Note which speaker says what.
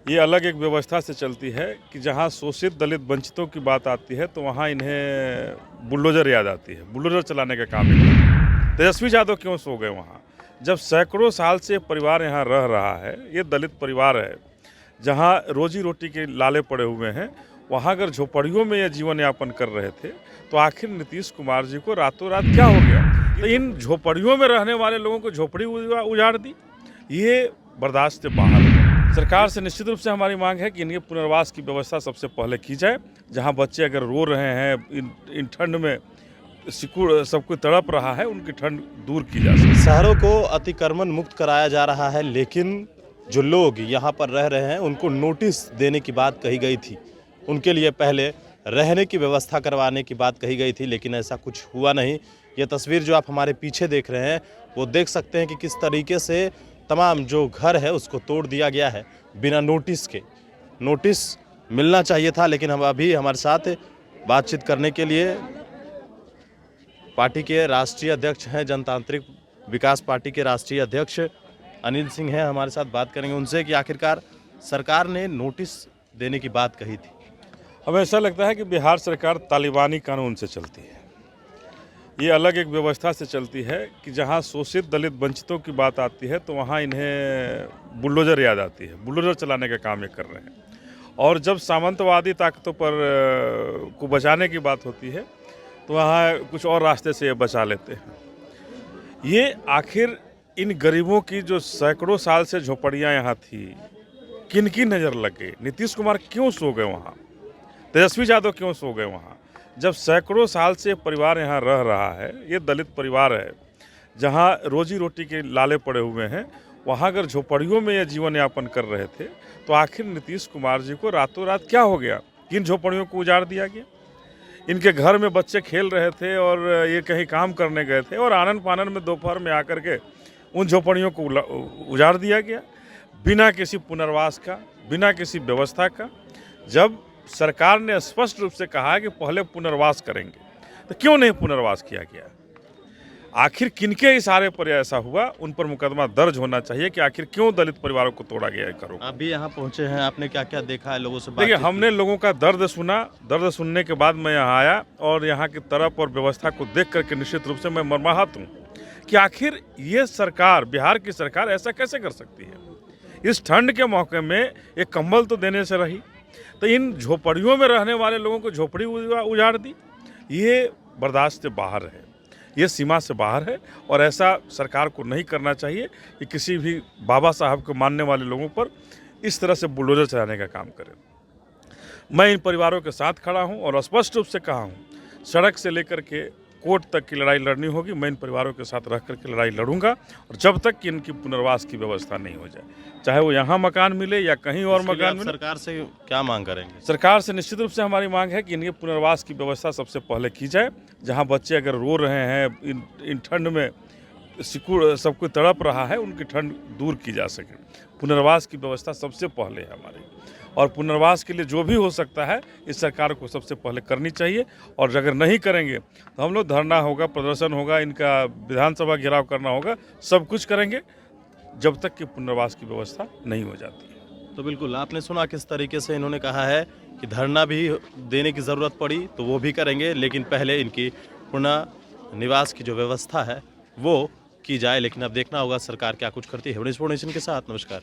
Speaker 1: ये अलग एक व्यवस्था से चलती है कि जहाँ शोषित दलित वंचितों की बात आती है तो वहाँ इन्हें बुलडोजर याद आती है। बुलडोजर चलाने का काम ही करते हैं। तेजस्वी यादव क्यों सो गए वहाँ, जब सैकड़ों साल से परिवार यहाँ रह रहा है। ये दलित परिवार है जहाँ रोजी रोटी के लाले पड़े हुए हैं। वहाँ अगर झोपड़ियों में ये जीवन यापन कर रहे थे तो आखिर नीतीश कुमार जी को रातों रात क्या हो गया? तो इन झोपड़ियों में रहने वाले लोगों को झोपड़ी उजाड़ दी, ये बर्दाश्त से बाहर है। सरकार से निश्चित रूप से हमारी मांग है कि इनके पुनर्वास की व्यवस्था सबसे पहले की जाए। जहाँ बच्चे अगर रो रहे हैं इन ठंड में, सब कोई तड़प रहा है, उनकी ठंड दूर की जा सके।
Speaker 2: शहरों को अतिक्रमण मुक्त कराया जा रहा है, लेकिन जो लोग यहाँ पर रह रहे हैं उनको नोटिस देने की बात कही गई थी। उनके लिए पहले रहने की व्यवस्था करवाने की बात कही गई थी, लेकिन ऐसा कुछ हुआ नहीं। ये तस्वीर जो आप हमारे पीछे देख रहे हैं वो देख सकते हैं कि किस तरीके से तमाम जो घर है उसको तोड़ दिया गया है बिना नोटिस के। नोटिस मिलना चाहिए था, लेकिन हम अभी हमारे साथ बातचीत करने के लिए पार्टी के राष्ट्रीय अध्यक्ष हैं, जनतांत्रिक विकास पार्टी के राष्ट्रीय अध्यक्ष अनिल सिंह हैं। हमारे साथ बात करेंगे उनसे कि आखिरकार सरकार ने नोटिस देने की बात कही थी।
Speaker 1: हमें ऐसा लगता है कि बिहार सरकार तालिबानी कानून से चलती है। ये अलग एक व्यवस्था से चलती है कि जहाँ शोषित दलित वंचितों की बात आती है तो वहाँ इन्हें बुलडोजर याद आती है। बुलडोजर चलाने का काम ये कर रहे हैं। और जब सामंतवादी ताकतों पर को बचाने की बात होती है तो वहाँ कुछ और रास्ते से ये बचा लेते हैं। ये आखिर इन गरीबों की जो सैकड़ों साल से झोपड़ियाँ यहाँ थी, किन की नज़र लग गई? नीतीश कुमार क्यों सो गए वहाँ? तेजस्वी यादव क्यों सो गए वहाँ? जब सैकड़ों साल से परिवार यहाँ रह रहा है। ये दलित परिवार है जहाँ रोजी रोटी के लाले पड़े हुए हैं। वहाँ अगर झोपड़ियों में ये जीवन यापन कर रहे थे तो आखिर नीतीश कुमार जी को रातों रात क्या हो गया? किन झोपड़ियों को उजाड़ दिया गया? इनके घर में बच्चे खेल रहे थे और ये कहीं काम करने गए थे और आनन फानन में दोपहर में आकर के उन झोपड़ियों को उजाड़ दिया गया बिना किसी पुनर्वास का, बिना किसी व्यवस्था का। जब सरकार ने स्पष्ट रूप से कहा है कि पहले पुनर्वास करेंगे, तो क्यों नहीं पुनर्वास किया गया? आखिर किनके इशारे पर ऐसा हुआ? उन पर मुकदमा दर्ज होना चाहिए कि आखिर क्यों दलित परिवारों को तोड़ा गया है घरों।
Speaker 2: आप भी यहाँ पहुँचे हैं, आपने क्या क्या देखा है? लोगों से बात
Speaker 1: देखिए, हमने लोगों का दर्द सुना। दर्द सुनने के बाद मैं यहाँ आया और यहाँ की तरफ और व्यवस्था को देख करके निश्चित रूप से मैं मर्माहत हूँ कि आखिर ये सरकार, बिहार की सरकार ऐसा कैसे कर सकती है? इस ठंड के मौके में एक कंबल तो देने से रही, तो इन झोपड़ियों में रहने वाले लोगों को झोपड़ी उजाड़ दी, ये बर्दाश्त से बाहर है, ये सीमा से बाहर है। और ऐसा सरकार को नहीं करना चाहिए कि किसी भी बाबा साहब को मानने वाले लोगों पर इस तरह से बुलडोजर चलाने का काम करे। मैं इन परिवारों के साथ खड़ा हूं और स्पष्ट रूप से कहा हूं, सड़क से लेकर के कोर्ट तक की लड़ाई लड़नी होगी। मैं इन परिवारों के साथ रह करके लड़ाई लड़ूंगा और जब तक कि इनकी पुनर्वास की व्यवस्था नहीं हो जाए, चाहे वो यहाँ मकान मिले या कहीं और मकान मिले।
Speaker 2: सरकार से क्या मांग करेंगे?
Speaker 1: सरकार से निश्चित रूप से हमारी मांग है कि इनके पुनर्वास की व्यवस्था सबसे पहले की जाए। जहाँ बच्चे अगर रो रहे हैं इन ठंड में, सब कोई तड़प रहा है, उनकी ठंड दूर की जा सके। पुनर्वास की व्यवस्था सबसे पहले है हमारी, और पुनर्वास के लिए जो भी हो सकता है इस सरकार को सबसे पहले करनी चाहिए। और अगर नहीं करेंगे तो हम लोग धरना होगा, प्रदर्शन होगा, इनका विधानसभा घेराव करना होगा, सब कुछ करेंगे जब तक कि पुनर्वास की व्यवस्था नहीं हो जाती।
Speaker 2: तो बिल्कुल आपने सुना किस तरीके से इन्होंने कहा है कि धरना भी देने की ज़रूरत पड़ी तो वो भी करेंगे, लेकिन पहले इनकी पुनर्निवास की जो व्यवस्था है वो की जाए। लेकिन अब देखना होगा सरकार क्या कुछ करती है। नेशन के साथ नमस्कार।